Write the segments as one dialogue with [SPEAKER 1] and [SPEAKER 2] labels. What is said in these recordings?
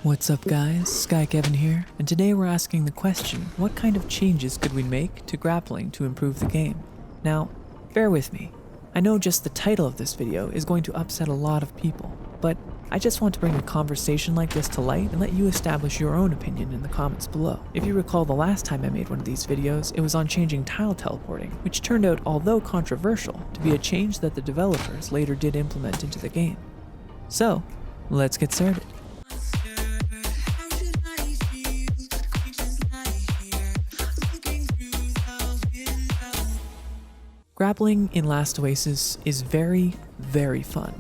[SPEAKER 1] What's up guys, SkyKevin here, and today we're asking the question, what kind of changes could we make to grappling to improve the game? Now, bear with me. I know just the title of this video is going to upset a lot of people, but I just want to bring a conversation like this to light and let you establish your own opinion in the comments below. If you recall the last time I made one of these videos, it was on changing tile teleporting, which turned out, although controversial, to be a change that the developers later did implement into the game. So, let's get started. Grappling in Last Oasis is very, very fun.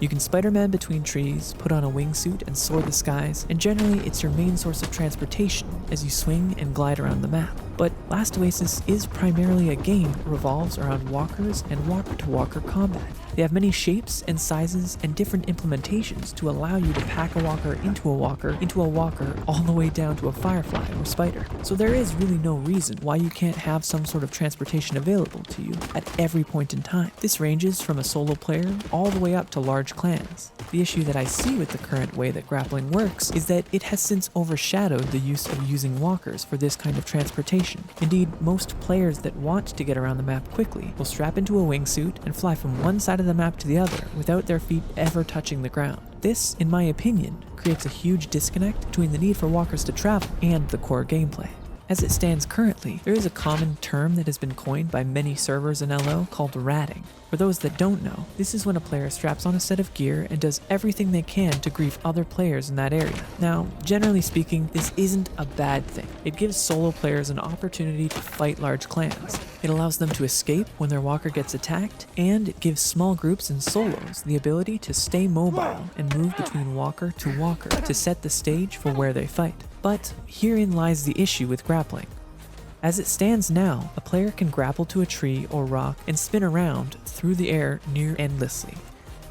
[SPEAKER 1] You can Spider-Man between trees, put on a wingsuit and soar the skies, and generally it's your main source of transportation as you swing and glide around the map. But Last Oasis is primarily a game that revolves around walkers and walker-to-walker combat. They have many shapes and sizes and different implementations to allow you to pack a walker, into a walker, all the way down to a firefly or spider. So there is really no reason why you can't have some sort of transportation available to you at every point in time. This ranges from a solo player all the way up to large clans. The issue that I see with the current way that grappling works is that it has since overshadowed the use of using walkers for this kind of transportation. Indeed, most players that want to get around the map quickly will strap into a wingsuit and fly from one side of the map to the other without their feet ever touching the ground. This, in my opinion, creates a huge disconnect between the need for walkers to travel and the core gameplay. As it stands currently, there is a common term that has been coined by many servers in LO called ratting. For those that don't know, this is when a player straps on a set of gear and does everything they can to grief other players in that area. Now, generally speaking, this isn't a bad thing. It gives solo players an opportunity to fight large clans. It allows them to escape when their walker gets attacked, and it gives small groups and solos the ability to stay mobile and move between walker to walker to set the stage for where they fight. But herein lies the issue with grappling. As it stands now, a player can grapple to a tree or rock and spin around through the air near endlessly.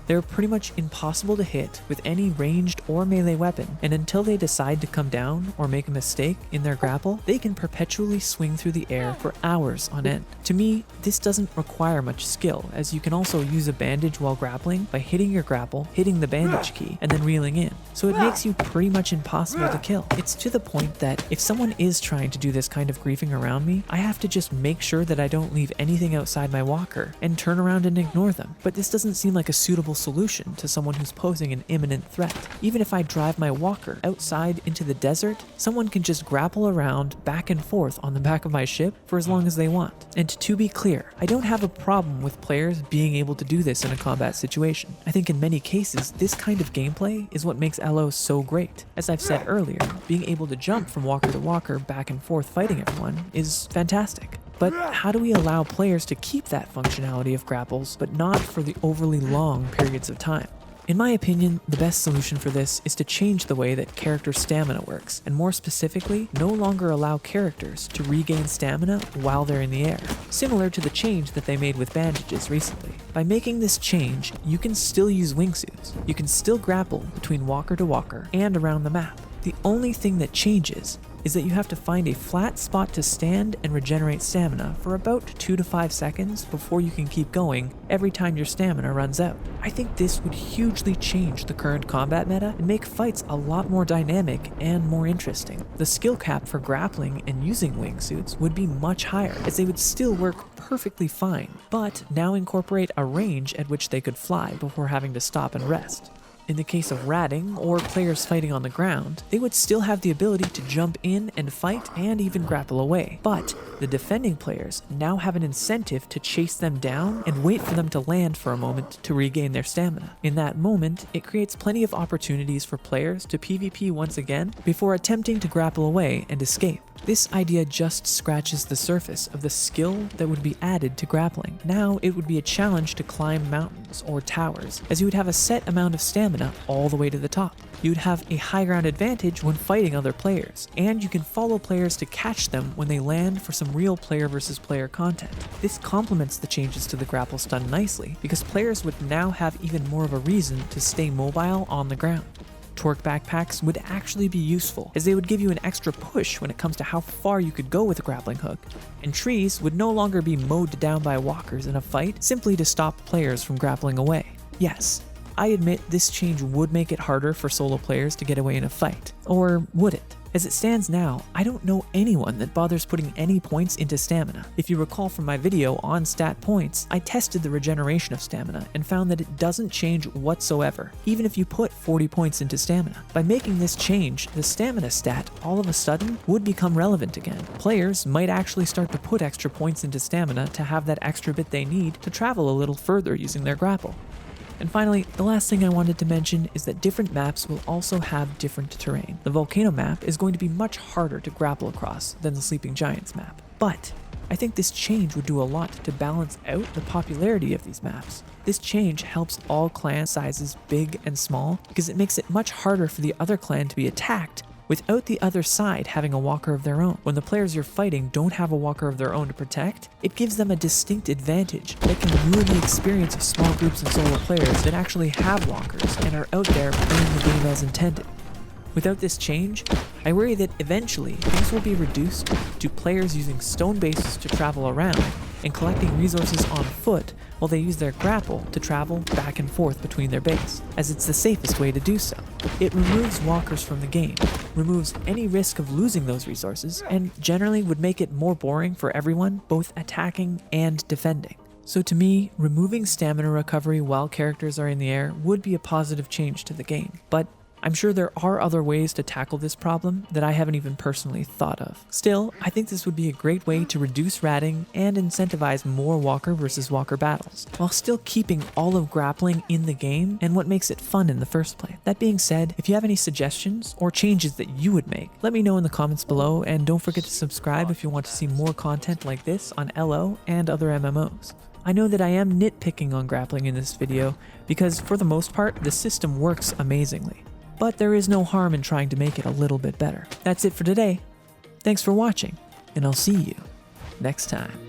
[SPEAKER 1] They're pretty much impossible to hit with any ranged or melee weapon, and until they decide to come down or make a mistake in their grapple, they can perpetually swing through the air for hours on end. To me, this doesn't require much skill, as you can also use a bandage while grappling by hitting your grapple, hitting the bandage key, and then reeling in. So it makes you pretty much impossible to kill. It's to the point that if someone is trying to do this kind of griefing around me, I have to just make sure that I don't leave anything outside my walker and turn around and ignore them. But this doesn't seem like a suitable solution to someone who's posing an imminent threat. Even if I drive my walker outside into the desert, someone can just grapple around back and forth on the back of my ship for as long as they want. And to be clear, I don't have a problem with players being able to do this in a combat situation. I think in many cases, this kind of gameplay is what makes LO so great. As I've said earlier, being able to jump from walker to walker back and forth fighting everyone is fantastic. But how do we allow players to keep that functionality of grapples, but not for the overly long periods of time? In my opinion, the best solution for this is to change the way that character stamina works, and more specifically, no longer allow characters to regain stamina while they're in the air, similar to the change that they made with bandages recently. By making this change, you can still use wingsuits, you can still grapple between walker to walker and around the map. The only thing that changes is that you have to find a flat spot to stand and regenerate stamina for about 2 to 5 seconds before you can keep going every time your stamina runs out. I think this would hugely change the current combat meta and make fights a lot more dynamic and more interesting. The skill cap for grappling and using wingsuits would be much higher, as they would still work perfectly fine, but now incorporate a range at which they could fly before having to stop and rest. In the case of ratting, or players fighting on the ground, they would still have the ability to jump in and fight and even grapple away. But the defending players now have an incentive to chase them down and wait for them to land for a moment to regain their stamina. In that moment, it creates plenty of opportunities for players to PvP once again before attempting to grapple away and escape. This idea just scratches the surface of the skill that would be added to grappling. Now it would be a challenge to climb mountains or towers, as you would have a set amount of stamina all the way to the top. You would have a high ground advantage when fighting other players, and you can follow players to catch them when they land for some real player versus player content. This complements the changes to the grapple stun nicely, because players would now have even more of a reason to stay mobile on the ground. Torque backpacks would actually be useful, as they would give you an extra push when it comes to how far you could go with a grappling hook, and trees would no longer be mowed down by walkers in a fight simply to stop players from grappling away. Yes, I admit this change would make it harder for solo players to get away in a fight. Or would it? As it stands now, I don't know anyone that bothers putting any points into stamina. If you recall from my video on stat points, I tested the regeneration of stamina and found that it doesn't change whatsoever, even if you put 40 points into stamina. By making this change, the stamina stat all of a sudden would become relevant again. Players might actually start to put extra points into stamina to have that extra bit they need to travel a little further using their grapple. And finally, the last thing I wanted to mention is that different maps will also have different terrain. The volcano map is going to be much harder to grapple across than the Sleeping Giants map. But I think this change would do a lot to balance out the popularity of these maps. This change helps all clan sizes, big and small, because it makes it much harder for the other clan to be attacked without the other side having a walker of their own. When the players you're fighting don't have a walker of their own to protect, it gives them a distinct advantage that can ruin the experience of small groups and solo players that actually have walkers and are out there playing the game as intended. Without this change, I worry that eventually things will be reduced to players using stone bases to travel around and collecting resources on foot while they use their grapple to travel back and forth between their base, as it's the safest way to do so. It removes walkers from the game, removes any risk of losing those resources, and generally would make it more boring for everyone, both attacking and defending. So to me, removing stamina recovery while characters are in the air would be a positive change to the game, but I'm sure there are other ways to tackle this problem that I haven't even personally thought of. Still, I think this would be a great way to reduce ratting and incentivize more walker versus walker battles, while still keeping all of grappling in the game and what makes it fun in the first place. That being said, if you have any suggestions or changes that you would make, let me know in the comments below, and don't forget to subscribe if you want to see more content like this on LO and other MMOs. I know that I am nitpicking on grappling in this video because for the most part, the system works amazingly. But there is no harm in trying to make it a little bit better. That's it for today. Thanks for watching, and I'll see you next time.